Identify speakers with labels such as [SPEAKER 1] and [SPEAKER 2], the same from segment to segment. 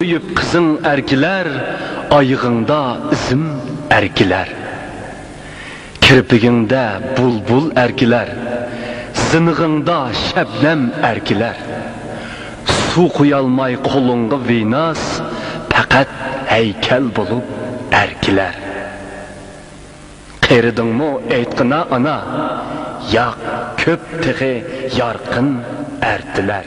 [SPEAKER 1] Büyüyüp kızın erkiler, ayığında izim erkiler. Kirpiginde bulbul erkiler, zınığında şebnem erkiler. Su kuyalmay kolunga vinas, fakat heykel bulup erkiler. Qeridin mu eytqina ana, yak köp tığı yarqın ertiler.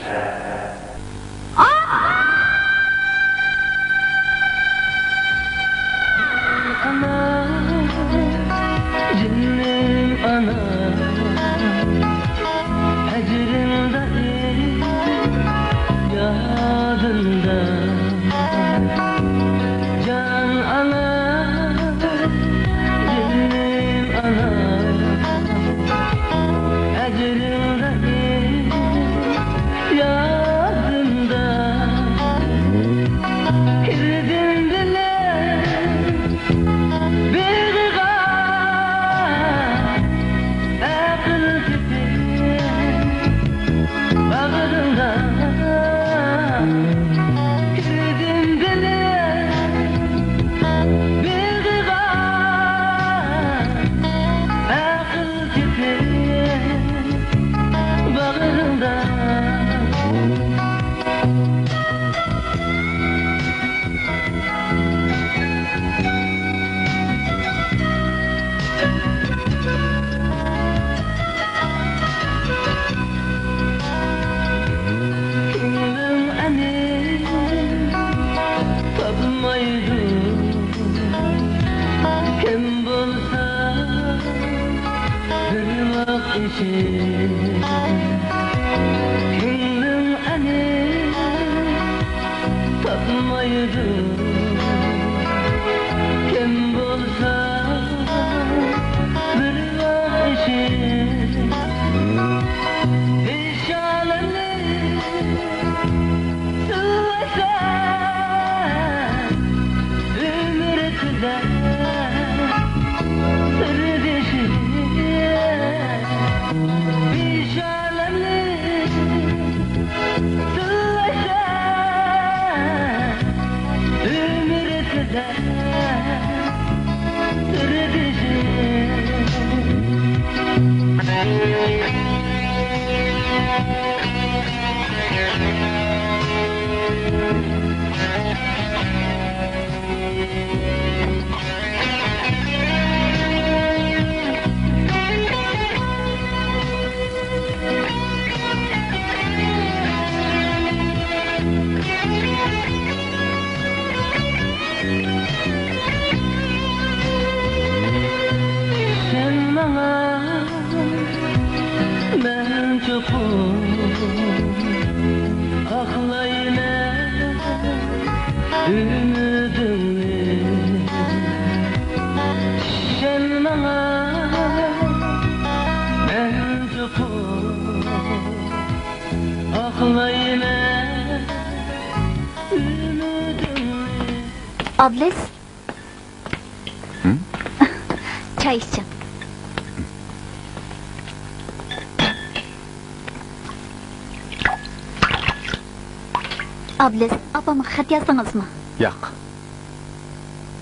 [SPEAKER 2] Ablas. Çay içeceğim. Ablas, apama xat yazdınız mı?
[SPEAKER 1] Yak.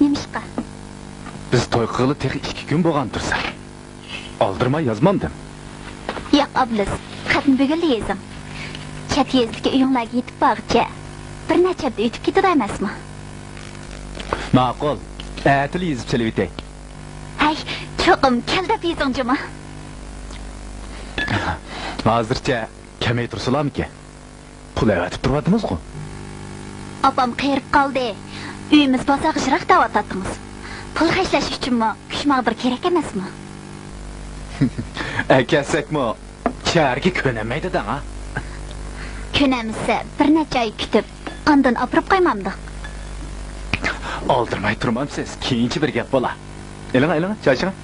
[SPEAKER 2] Nemişqa?
[SPEAKER 1] Biz toy qılı tek 2 gün boğan dursa. Aldırma yazmamdım.
[SPEAKER 2] Yo'q, ablas, xatni bugunla yezdim. Chat yezdiki uyinglarga yetib borguncha bir nechada o'tib ketadi emasmi?
[SPEAKER 1] Ma'qul. Atil yezib chalibitay.
[SPEAKER 2] Hay, cho'qim, kaldab yezingchimi?
[SPEAKER 1] Hozircha kamay tursalarmiki? Pul avatib turibdimiz-ku.
[SPEAKER 2] Opam qayirib qoldi. Uyimiz bosag'ijroq da'vat pul hashlash uchunmi, kuchmag'dir kerak emasmi?
[SPEAKER 1] Akasakmi, charga ko'namaydi-da, ha?
[SPEAKER 2] Ko'namizsa bir necha oy kutib, ondan opirib qo'ymamdi.
[SPEAKER 1] Aldırmay turmamsiz, keyinchi bir gap bo'la. Eling, choy iching.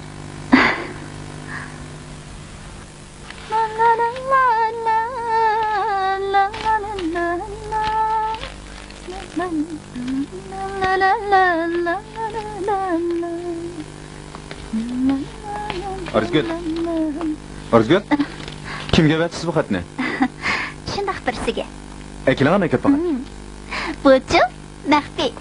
[SPEAKER 1] Arzgul? Kimga bersiz bu xatni?
[SPEAKER 2] Shundoq birsiga.
[SPEAKER 1] Akilanga makab baqa.
[SPEAKER 2] Buchi, Mahfi.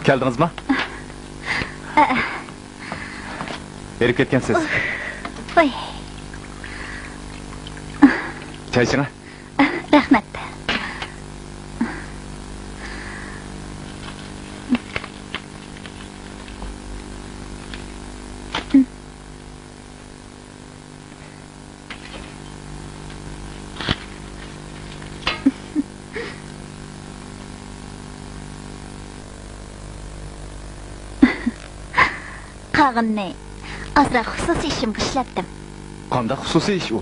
[SPEAKER 1] Geldiniz mi? Erip ketkensiz.
[SPEAKER 2] Voy,
[SPEAKER 1] Çay içine.
[SPEAKER 2] rahmat. Qag'inni azroq xususiy ishimga ishlatdim.
[SPEAKER 1] Qanday xususiy ish u?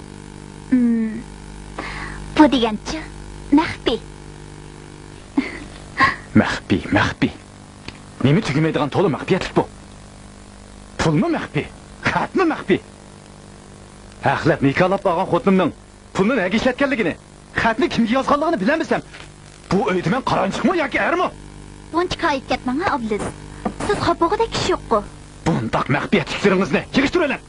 [SPEAKER 2] Bu degancha maxfiy.
[SPEAKER 1] Maxfiy. Nima tugamaydigan to'la maxfiyatlik bu? Pulmi maxfiy? Xatmi maxfiy? Axlab nikohlab olgan xotinimning pulni nega ishlatganligini, xatni kimga yozganligini bilmasam, bu uyda men qaranchiqmi yoki ermi?
[SPEAKER 2] Buncha qayib ketmang, Abdulaziz. Siz xapog'ida kishi yo'q-ku.
[SPEAKER 1] Bundaq maxfiyatliklaringizni yig'ishtiringlar.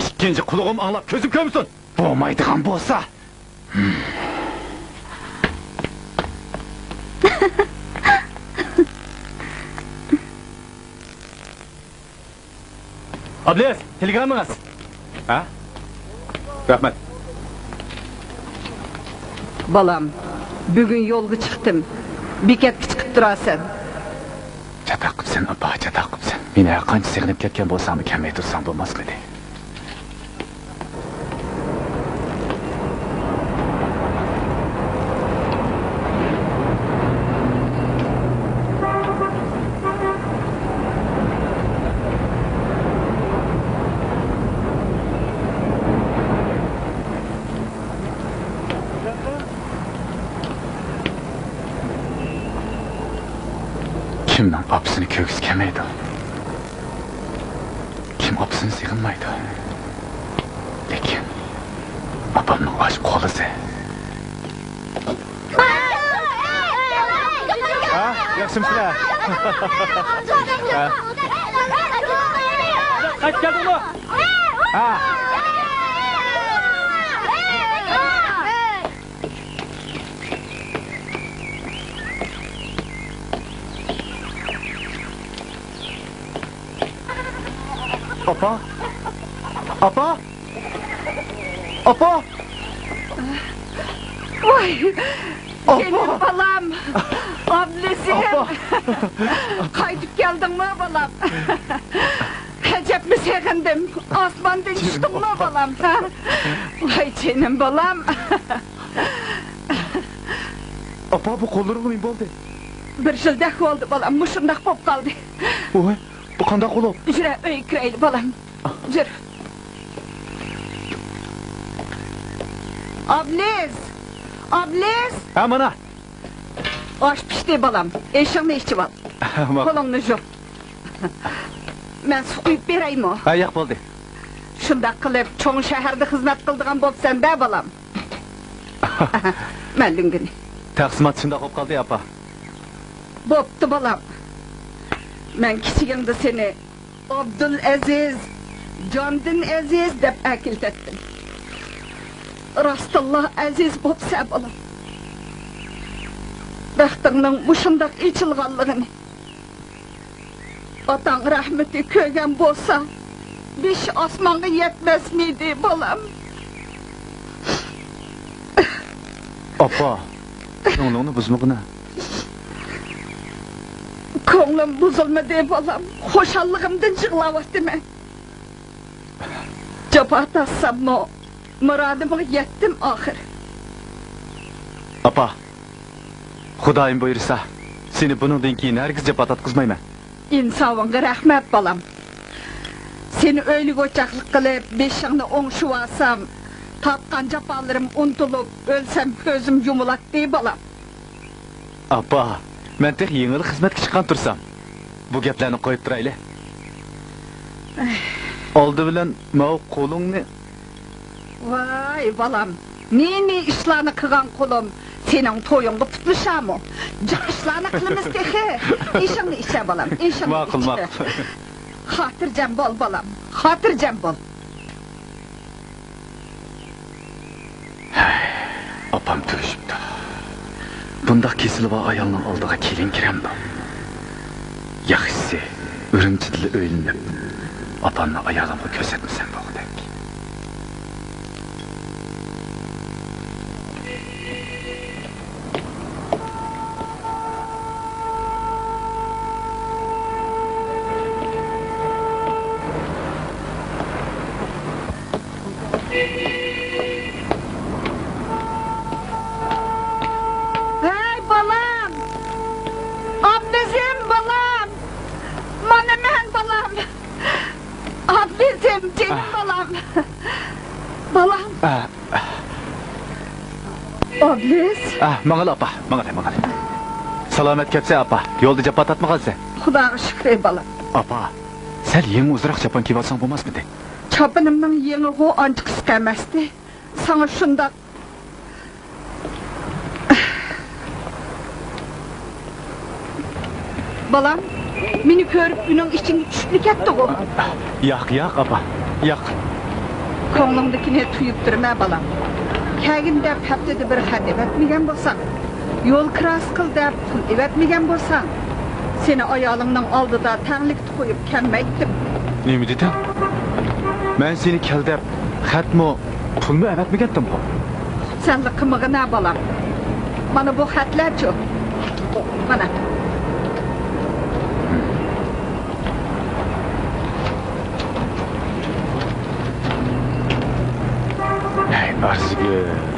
[SPEAKER 1] Ikkinchi qulog'im anglab ko'zim ko'msin. Bo'lmaydigan bo'lsa. Abdulaziz, telegrammangiz. Ha? Rahmat.
[SPEAKER 3] Balam, bugün yolga chiqdim. Bekatga chiqib turasan.
[SPEAKER 1] Chatoq qilsin, opa, chatoq qilsin. Meni qancha sig'inib ketgan bo'lsam, kamay tursam bo'lmasmidi? Kimning opsini ko'gisi kelmaydi? Kim opsini sig'inmaydi? Lekin opamning och qo'lisi. Ha, yaxshimisilar? Qaytib keldingmi? Ha. Apa? Apa? Apa?
[SPEAKER 3] Vay!
[SPEAKER 1] Apa?
[SPEAKER 3] Senin balam! Ablasıyım! Qaytib geldin mi balam? Hecep mi sevindim? Asmandan çıktın mı balam? Vay senin balam!
[SPEAKER 1] Apa bu qo'llaring nima bo'ldi?
[SPEAKER 3] Bir yildak oldu balam, muşundak bop kaldı.
[SPEAKER 1] Voy, bu qanday qo'lib?
[SPEAKER 3] Jüre öy kireyli balam. Jür. Ablis! Ablis!
[SPEAKER 1] Ha, mana.
[SPEAKER 3] Aş pişti balam. Eşin ne işçi var? Kolunu jür. Ben su kuyup bereyim o.
[SPEAKER 1] Ha, yo'q bo'ldi.
[SPEAKER 3] Şundak kılıp çoğun şehirde hizmet kıldığın bopsan da balam. Məllin günü.
[SPEAKER 1] Taqsimot shunday qolib qoldi, apa.
[SPEAKER 3] Boptu balam. Ben kiçigimde seni Abdülaziz, Candin Aziz dep akilt ettim. Rastullah Aziz bopsa balam. Baxtının muşundak içilganlığını. Atan rahmeti köygen bolsa, beş asmanga yetmez miydi balam?
[SPEAKER 1] Apa, ko'nglingni buzmag'ina.
[SPEAKER 3] Ko'nglim buzulmadı balam. Xo'shallığımdan yig'layaptim men. Japa tassammo, muradimga yetdim oxir.
[SPEAKER 1] Apa, Xudoyim buyursa, seni buningdan keyin hargiz japa tatqizmayman.
[SPEAKER 3] İnsavanga rahmat balam. Seni öylük ocaklık kılıp beşiğini oңşup alsam, tatkan japalarım untulup ölsem gözüm yumulak dey balam.
[SPEAKER 1] Apa, men tek yengil xizmatga chiqqan tursam, bu gaplarni qo'yib turayli. Oldi bilan mau qo'lingni
[SPEAKER 3] Vay balam, ne işlerini kıgan kulum. Senin toyungu tutmuşam o. Cık işlerini kılımız tehe. İşini işe balam, işini
[SPEAKER 1] Makul,
[SPEAKER 3] işe.
[SPEAKER 1] makul.
[SPEAKER 3] Hatırcam bol balam, hatırcam bol.
[SPEAKER 1] Apam tövüşüptü. Bunda kesilip ayalının aldığa kelin kirem da. Yaxşısı, ürümçidili öylünüp, apanla ayalımı kösetmesen boğdek.
[SPEAKER 3] Hey balam! Ablacığım balam! Manemen balam! Ablacığım, canım balam! Balam! Ablaz!
[SPEAKER 1] Mağal apa, mağal. Salamet kepse apa, yolda capat atma kalsa.
[SPEAKER 3] Xudağa şükür balam!
[SPEAKER 1] Apa, sen yeni uzrak japan kiyip alsan bulmaz mı de?
[SPEAKER 3] Çapınımның yeni o ancak kıskamazdı. Sana şunda... Balam, beni görüp bunun için düşüklük etti o.
[SPEAKER 1] Yak apa, yak.
[SPEAKER 3] Koğlumdakine tuyup durma balam. Kagin dep haftada bir hadep etmegen bolsan, yol kıras kıl dep pul etmegen bolsan, seni ayalımdan aldıda tanlık koyup kemmeyttim.
[SPEAKER 1] Ne mi dedim? Ben seni keldep, xatmo, pulmu evet mi gettim bu?
[SPEAKER 3] Sen de kımığına balam. Bana bu hatlar çok. Bana.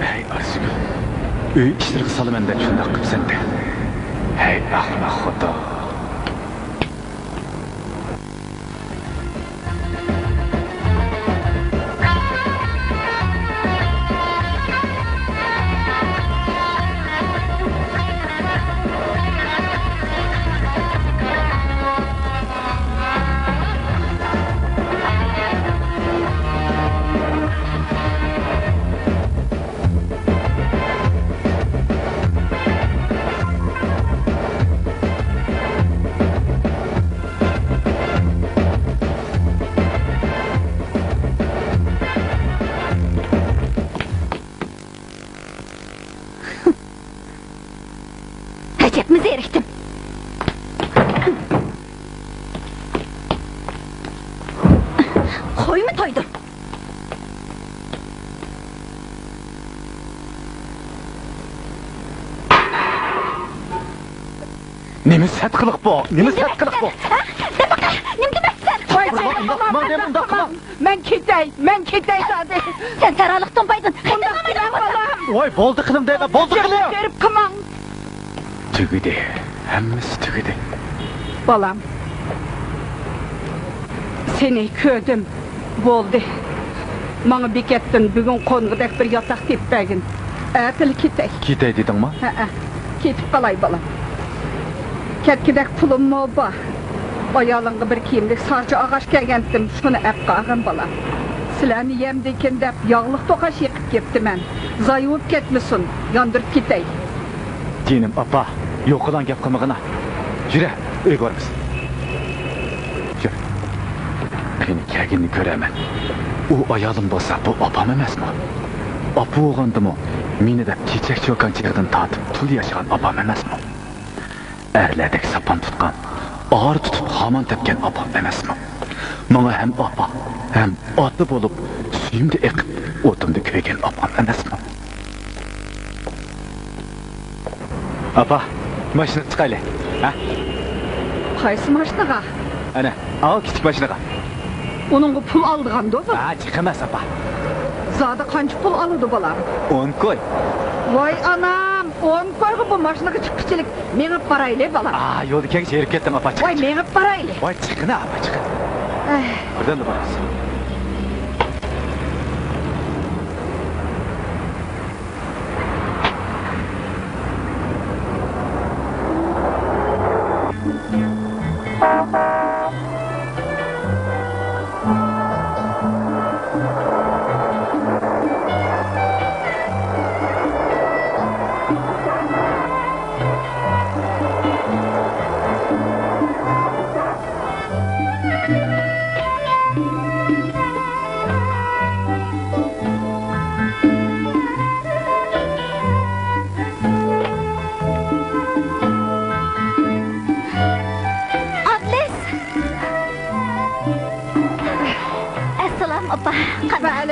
[SPEAKER 1] Hey arzigül. Öy işleri kısalı menden şundak kıp sende. Hey ahmak xudo.
[SPEAKER 2] Acep mi zeriktim? Koy mu toydum?
[SPEAKER 1] Nemiz set kılık bu, nemiz set kılık bu.
[SPEAKER 2] De baka, nem demeksen?
[SPEAKER 3] Vay Ben kitey zaten.
[SPEAKER 2] Sen saralıktan baydın.
[SPEAKER 3] Bundan bilen balam.
[SPEAKER 1] Oy boldu kılım deme, boldu kılım.
[SPEAKER 3] Görüp kımam.
[SPEAKER 1] Tügüdü, hemmesi tügüdü.
[SPEAKER 3] Balam. Seni ködüm. Boldu. Bana bir kettin, bugün konğudaki bir yatak tepbegin. Ætili kitey.
[SPEAKER 1] Kitey dedin mi?
[SPEAKER 3] Ketip kalay balam. Ketkidek pulum mu ba? Ayalınğı bir kiyimlik sarcı ağaç gelgendim, şunu ep qağın balam. Silani yemdeyken dep yağlıq toqaş yıkıp kepti men. Zayıvıp ketmisin, yandırıp kitey.
[SPEAKER 1] Dinim apa, yok olan gap kılmağına. Jüre, öy var mısın? Jüre. Beni kerginli göremen. O ayalım bolsa bu apam emes mi? Apı oğandı mı? Meni de çiçek çokan çiğden tatıp tul yaşayan apam emes mi? Erledek sapan tutkan, ağır tutup haman tepken apam emes mi? Bana hem apa, hem atlı bolup, suyumda ekip, otumda köygen apam emes mi? Apa, maşını çıkayla, ha?
[SPEAKER 3] Qaysı maşnağa?
[SPEAKER 1] Ana, al küçük maşını.
[SPEAKER 3] Onun pul aldığanda o mu?
[SPEAKER 1] Ha, çıkamaz apa.
[SPEAKER 3] Zada kancı pul alıdı balam.
[SPEAKER 1] 10 koy.
[SPEAKER 3] Vay anam, 10 koygu bu maşnağa çıkışçılık. Meni parayla balam.
[SPEAKER 1] Yolda kek şerip kettin apa çık.
[SPEAKER 3] Vay meni parayla.
[SPEAKER 1] Vay çıkına apa çıkın. Buradan da barasın.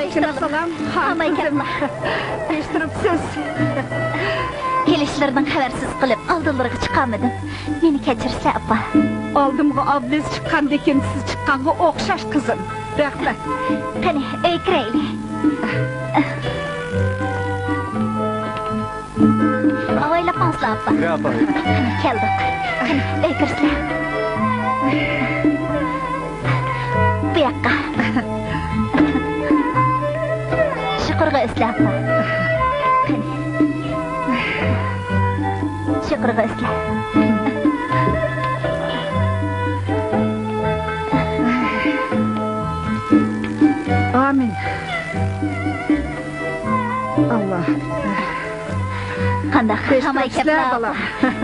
[SPEAKER 3] Aleyküm selam.
[SPEAKER 2] Hamay kızım.
[SPEAKER 3] Değiştiripsiz.
[SPEAKER 2] Kelişlerden habersiz kılıp aldılarına çıkamadım. Beni keçirse apa.
[SPEAKER 3] Aldımғы ablis çıqqandekin siz çıqqanғы okşaş kızım. Rahmet.
[SPEAKER 2] Kani öyküreyli. Avaylap ansla apa.
[SPEAKER 1] Ne yapayım?
[SPEAKER 2] Kani keldik. Kani öykürsle. Bu yakka. Şükürge üsle apa. Kani. Şükürge üsle.
[SPEAKER 3] Amin. Allah.
[SPEAKER 2] Qandaq hamay
[SPEAKER 3] Teştiripsizler
[SPEAKER 2] kepla.
[SPEAKER 3] balam.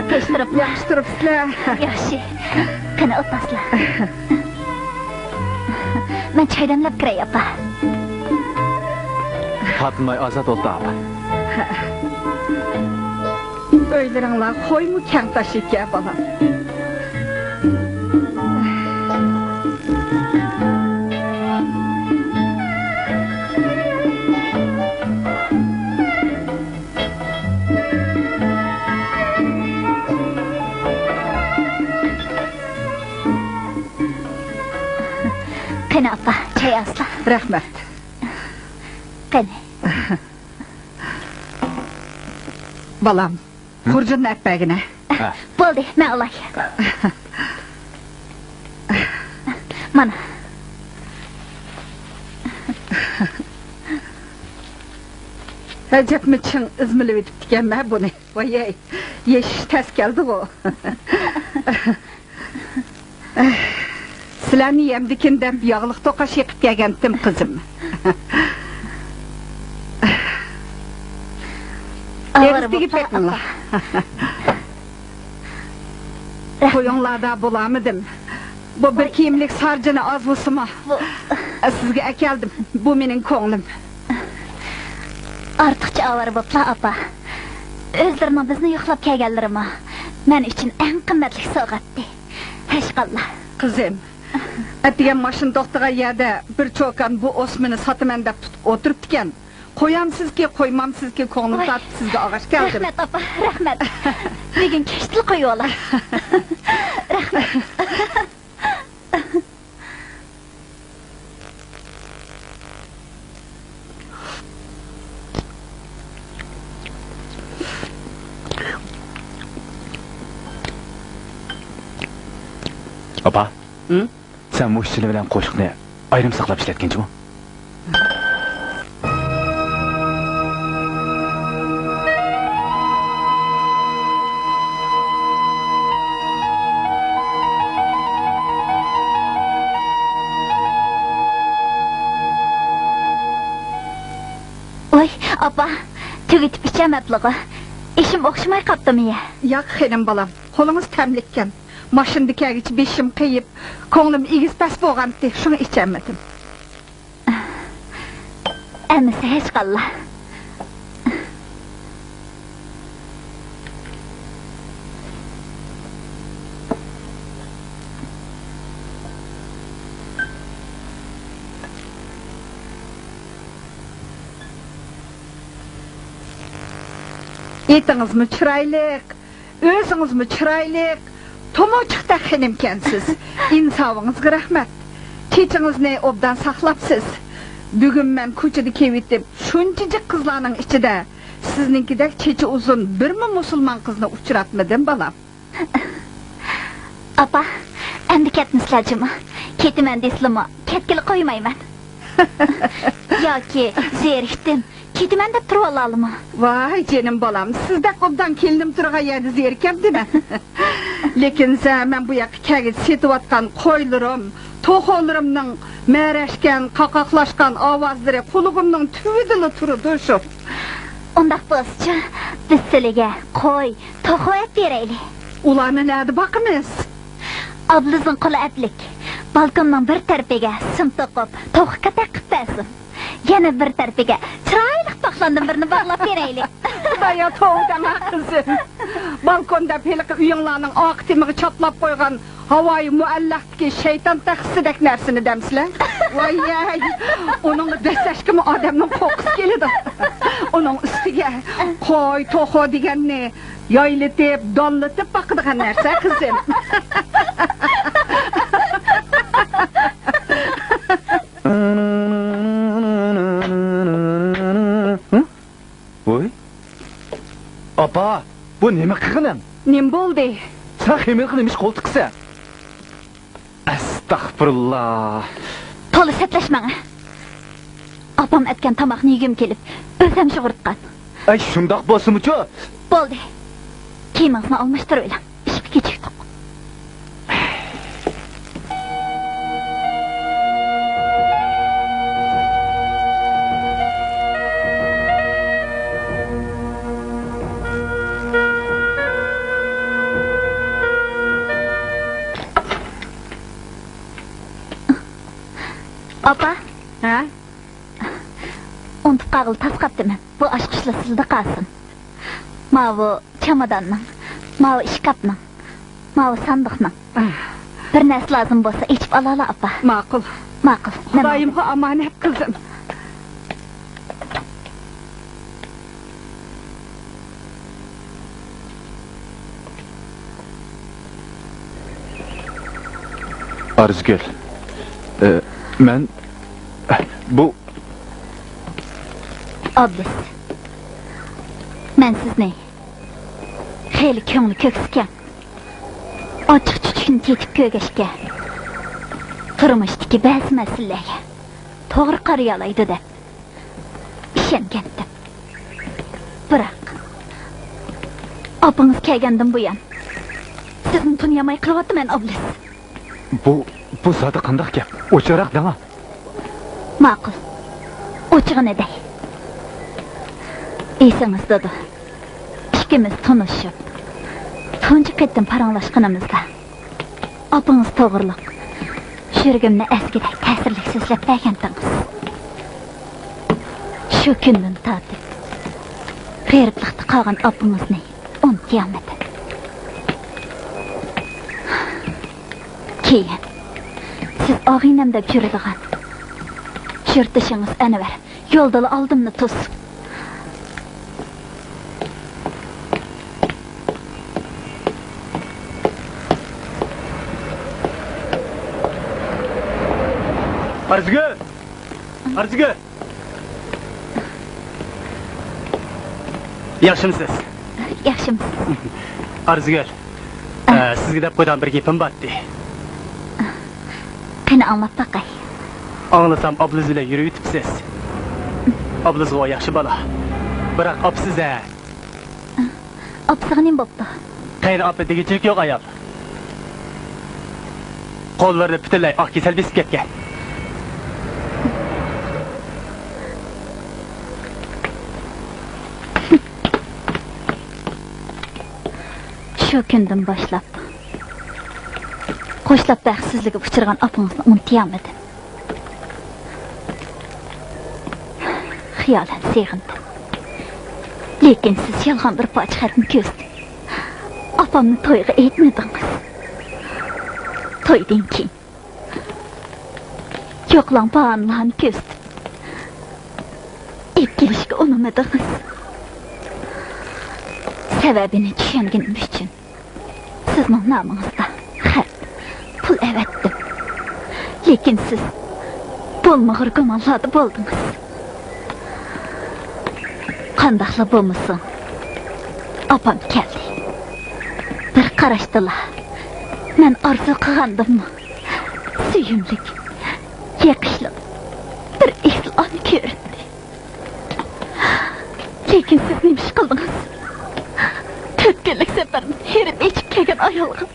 [SPEAKER 2] Teştirip
[SPEAKER 3] Yaxşıtırıpsizler.
[SPEAKER 2] yaxshi. Qani o'tasizlar. Men chaydamlab kiray apa.
[SPEAKER 1] Fatmay azat oldu abi.
[SPEAKER 3] Öyleringlar koymu keng taş eke balam.
[SPEAKER 2] Qani apa, chay asla.
[SPEAKER 3] Rahmet.
[SPEAKER 2] Qani.
[SPEAKER 3] Balam. Hurcunun etmegine.
[SPEAKER 1] Ha.
[SPEAKER 2] Bo'ldi, men olay. Mana.
[SPEAKER 3] Recep miçin izmili bitip dikenme bunu. Vay yeş ters geldi o. Silani yemdikinden bir yağlık tokaş yıkıp gelgendim kızım. Eristigi pekminla. Koyunlarda bulamıdım. Bu bir kiyimlik sarcını az vusuma. Sizge ekeldim. Bu menin koğlum.
[SPEAKER 2] Ortiqcha avara bo'pla apa. O'zlarini bizni yo'qlab kelganlarimi men uchun eng qimmatli sovg'atdi. Hashqallah.
[SPEAKER 3] Kızım. Etigen maşın doktora yerde bir çokan bu osmini satımen dep tutup oturup diken. Koyamsız ki koymamsız ki koğlum
[SPEAKER 2] Vay.
[SPEAKER 3] satıp sizge ağaç geldim.
[SPEAKER 2] Rahmet apa, rahmet. Bugün keştil koyuyorlar. Rahmet.
[SPEAKER 1] Apa,
[SPEAKER 3] Hı?
[SPEAKER 1] sen bu işçili bilen qo'shiqni ayrim saqlab ishlatganchi bu?
[SPEAKER 2] Oy, apa, tügütüp içemepliği. İşim okşamay kaptım ya.
[SPEAKER 3] Yak henim balam, kolunuz temlikken. Maşın dikergiç beşim kıyıp, koğlum igiz pes boğandı, şunu içemedim.
[SPEAKER 2] Emisi hashqallah.
[SPEAKER 3] Etiniz mi çıraylık, özünüz mü çıraylık, tomoçukta henimkensiz. İnsavınızga rahmet. Keçiniz ne obdan saklapsız. Bugün ben koçada kevitip, şuncacık kızlarının içinde, sizninkidek çeçi uzun bir mi musulman kızını uçuratmadım balam?
[SPEAKER 2] Apa, endi ketmislarchimi? Ketiman deysizmi? Ketkili qo'ymayman. Yoki zerikdim. Ketiman deb turib olalimi?
[SPEAKER 3] Vay canım balam, sizdek obdan keldim turga yedi zerkem değil mi? Lekin ben bu yakı kegit setivatkan koylarım, toğollarımның mereşken, kakaklaşkan avazları kulugumның tüvidili turudu şu.
[SPEAKER 2] Undaq bo'lsa, biz sizlarga qo'y, to'g'ri et beraylik.
[SPEAKER 3] Ularni nadi bakınız?
[SPEAKER 2] Ablizning qo'li atlik. Balkonning bir tarafiga sim to'qib, to'g'riga taqib bersin. Yana bir tarafiga chiroyli paxlandan birini bog'lab beraylik.
[SPEAKER 3] Daya toğdan kızım. Balkonda pelik uyunlarının ak temiği çatlap koygan havayı muallaqdaki şeytan taxsidek narsini demsizlar. Voy ay, onun deseşkimi adamning qo'qqisi keladi. Onun ustiga qo'y, to'xo deganni yoylatib, donlatib baqadigan narsa qizim.
[SPEAKER 1] Voy. Apa, bu nima qilganing?
[SPEAKER 3] Nim bo'ldi?
[SPEAKER 1] Sen xemel qilmish qo'ltiqsa. Astagfirullah.
[SPEAKER 2] To'la satlaşmang. Apam etgan tamoqni yegim kelib, o'zim shug'urtgan.
[SPEAKER 1] Ay shundoq bo'lsin-chi?
[SPEAKER 2] Bo'ldi. Kiyimingizni almashtirib oling. Ishga kechikdik. Apa,
[SPEAKER 3] Ha?
[SPEAKER 2] unutib qag'il tasqapdiman. Bu oshqishla sizda qolsin. Mavu çamadanning, mavu ishkapning, mavu sandiqning. Bir narsa lozim bo'lsa, ichib olala, apa.
[SPEAKER 3] Ma'qul.
[SPEAKER 2] Ma'qul.
[SPEAKER 3] Xudoyimga omonat qildim.
[SPEAKER 1] Arzgul. Men bu
[SPEAKER 2] Oblis. Men sizni xeyli ko'ngli ko'ksgan. Ochiq chuchukni tetib ko'gashga. Turmushdagi ba'zi masalalarga to'g'ri qarash olaydi deb ishongandim. Biroq opingiz kelgandan buyon sizni tunyamay qilyapman, Oblis.
[SPEAKER 1] bu zodi qandoq gap? O'chiroq dema.
[SPEAKER 2] Ma'qul. O'chig'ini dey. Esingizda-da. Ikkimiz tanishib, tunji qetdan paranglashganimizda opingiz to'g'riliq yuragimni asgidek ta'sirli so'zlab bergandingiz. Shu kundan tortib g'ayratlikda qolgan opingizni unutmayman. Keyin siz og'inam deb yuradigan yurtishingiz Anvar yo'ldala oldimni to'sib
[SPEAKER 4] Arzgul! Yaxshimisiz?
[SPEAKER 2] Yaxshimiz.
[SPEAKER 4] Arzgul, sizga deb qo'ygan bir gapim bordi.
[SPEAKER 2] Qani anlab baqay.
[SPEAKER 4] Anglasam, oblingiz bilan yurib yutibsiz. Oblingiz o yaxshi bola. Biroq opsiz-a.
[SPEAKER 2] Opsig'i nim bo'pti?
[SPEAKER 4] Qayni opa degichilik yo'q ayol. Qo'llarni butunlay oq kasal besib ketgan.
[SPEAKER 2] Shu kundan boshlab qo'shlab baxtsizlikka uchragan opingizni unutmayman. Xiyolan seg'indim. Lekin siz yolg'on bir poch xatni ko'zdim. Opamni to'yga aytmadingiz. To'ydan keyin yo'qlan paanlarni ko'zdim. Ep kelishga unamadingiz. Sebebini tushunganim uchun sizning nomingizda xat, pul avatdim. Lekin siz bo'lmag'ur gumonlarda bo'ldingiz. Qandaqla bo'lmasin, opam keldi. Bir qarashdilar. Men orzu qilgandimmi? Suyimlik, yaqishli bir isloni ko'rindi. Lekin siz nima ish qildingiz? Türkçelik seferini herif içip kegen ayolga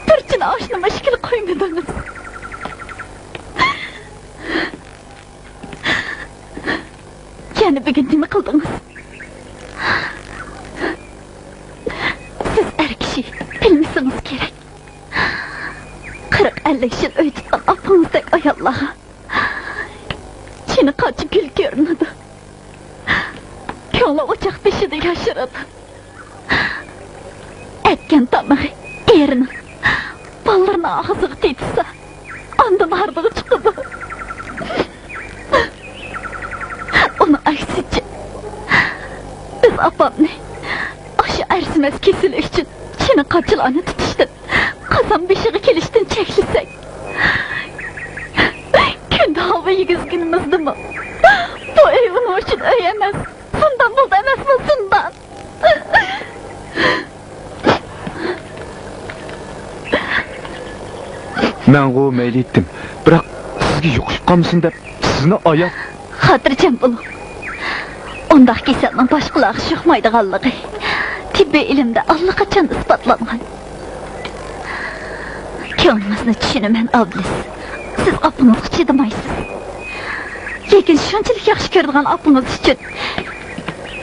[SPEAKER 2] Türkçene aşına meşgul koymadınız. Yani bir gün mi kıldınız? Siz er kişi bilmişsiniz gerek. 40-50 yıl öğütüden apınızdaki ayollara Çin'i kaçı gül görünüdü. Yola ocak beşide yaşaradı. Etken tamağı erinin ballarına ağzığı tetsa, andan hardığı çıkıdı. Onun aksice, biz apamni, aşı ersimez kesilik için, çini kaçılanı tutuştun, kazan beşiği keliştin çeklisek. Kendi havayı güzgünümüzdü mü? Bu evin için öyemez, bundan buldu emez mi bundan?
[SPEAKER 1] Men o meyli ettim. Bırak sizge yokuşup kalmışsın dep sizni ayak.
[SPEAKER 2] Hatırcam bunu. Ondaq keselinin başqaları şıxmaydıqanlığı. Tibbi ilimde allaqaçan ispatlanğan. Könlünüzni düşünümen ablis. Siz apınızga çıdımaysız. Lekin şunchalik yaxshi ko'radigan apınız üçün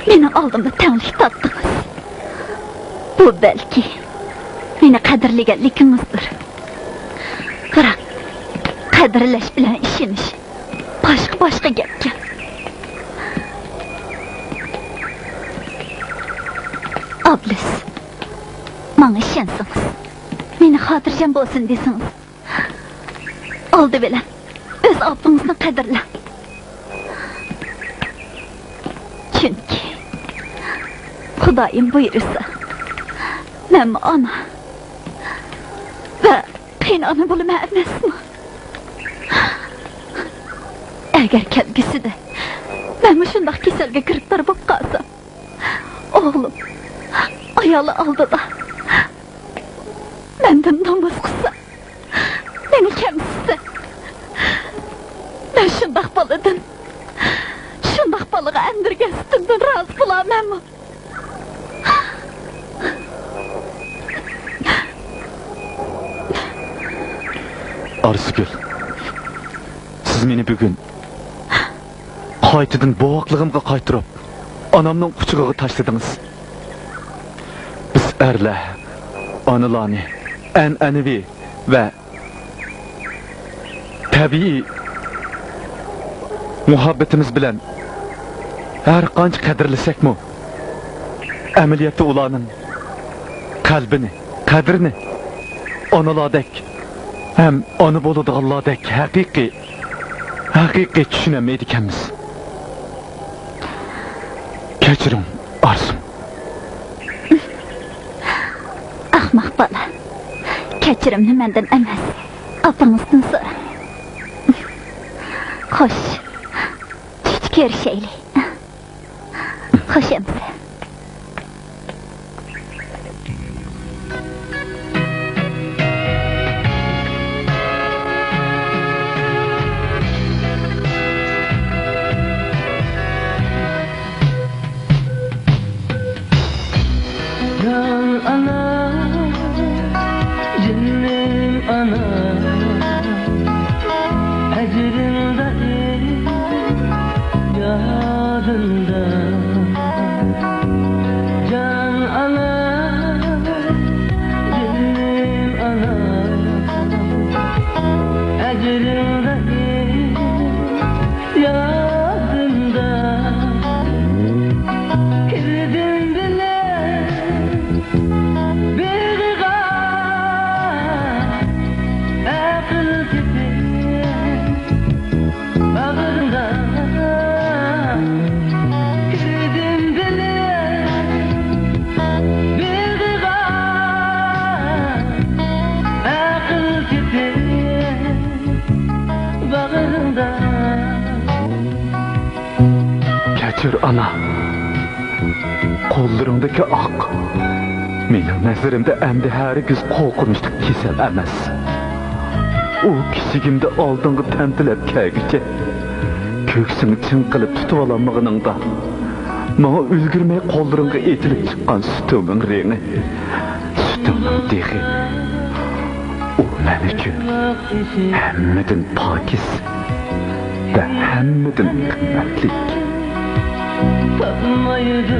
[SPEAKER 2] mening oldimda tanglik topdingiz. Bu belki meni qadrlaganligingizdir. Biroq qadrlash bilan ishonish boshqa gapga. Ablis, manga ishonsangiz, meni xotirjam bo'lsin desangiz, oldi bilan o'z opingizni qadrlang. Chunki Xudoyim buyursa, men ona va qaynona bo'laman emasmi? Agar kelgusida men shundoq kasalga giriftor bo'lib qolsam, o'g'lim ayoli oldida mendan namoz qilsa, meni kamsitsa, men shundoq boladan, shundoq bolaga andirgan sutimdan rozi bo'lamanmi?
[SPEAKER 1] Arzugul, siz meni bugun qaytadan bovoqlig'imga qaytirib, onamning quchog'iga tashladingiz. Biz erlar, onalarni an'anaviy va tabiiy muhabbatimiz bilan har qancha qadrlasakmi, amaliyotda ularning qalbini, qadrini onalardek hem onu bo'ladiganlardek haqiqiy tushunolmaydi ekanmiz. Kechiring, Arzum.
[SPEAKER 2] Ahmoq bola. Kechirimni mendan emas, opangizdan so'ra. Xo'sh. Duch ko'rishaylik. Xo'shamsa.
[SPEAKER 1] Ana, qo'llaringdagi oq mening nazarimda endi hargiz qo'rqinchli kasal emas. U kishigimda oldingi tantilab kelgicha ko'ksini chinqilib tutib ololmaganingda menga ulgurmay qo'llaringga etilib chiqqan sutimning rengi, sutimning dehi. U men uchun hammadan pokiz va hammadan qimmatli.
[SPEAKER 5] Tapmaydı